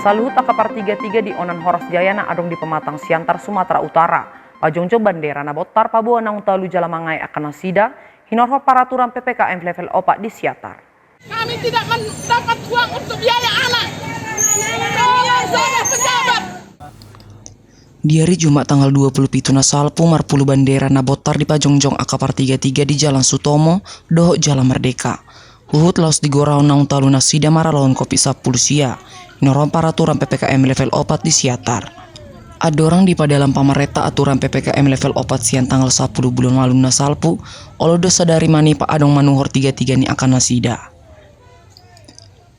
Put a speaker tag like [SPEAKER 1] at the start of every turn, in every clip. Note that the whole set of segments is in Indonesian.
[SPEAKER 1] Saluhut akapar 33 di Onan Horas Jayana adong di Pematang Siantar, Sumatera Utara. Pajongjo bandera na botar pabuan nang utalu jalamangai akan nasida, hinorho peraturan PPKM level 4 di Siatar.
[SPEAKER 2] Kami tidak mendapat uang untuk biaya anak. Tolong saya pejabat.
[SPEAKER 3] Di hari Jumat tanggal 27 Nasalpu marpulu bandera na botar di Pajongjong akapar 33 di Jalan Sutomo, Doho Jalan Merdeka. Huhut laos digorau nang utalu nasida maralon kopi sapulusia. Inoron peraturan PPKM level 4 di Siatar. Ada orang di padalam pamareta aturan PPKM level 4 siang tanggal 10 bulan malu nasalpu, olodo sadari mani pa adong manuhor 33 ni akan nasida.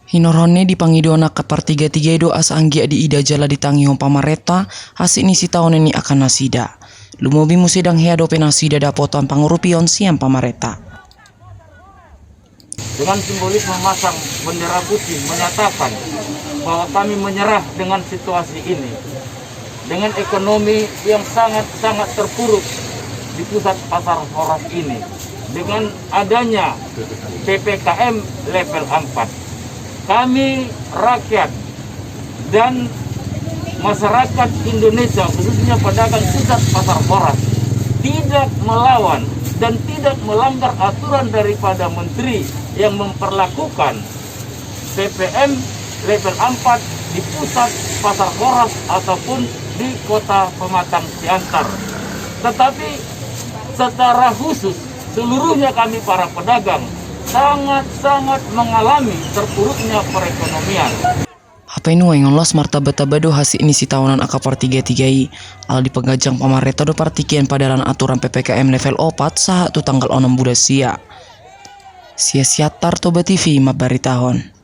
[SPEAKER 3] Hinorone dipangidona kapar 33 do asa anggia di ida jala ditangi hong pamareta, hasil nisi tahun ini akan nasida. Lumobi musidang heado penasida dapotan pangurupion siang pamareta.
[SPEAKER 4] Dengan simbolis memasang bendera putih menyatakan bahwa kami menyerah dengan situasi ini, dengan ekonomi yang sangat terpuruk di pusat pasar Horas ini, dengan adanya PPKM level 4, kami rakyat dan masyarakat Indonesia khususnya pedagang pusat pasar Horas tidak melawan dan tidak melanggar aturan daripada menteri yang memperlakukan PPM level 4 di pusat pasar Horas ataupun di kota Pematang Siantar. Tetapi secara khusus seluruhnya kami para pedagang sangat mengalami terpuruknya perekonomian.
[SPEAKER 3] Apa ini wae los martabat tabado hasil ini si tahunan akapar 33 al di pegajang pamareta do partikian padaran aturan PPKM level 4 saat tu tanggal 6 bulan sia. Sia Siatar Toba TV mabaritahon.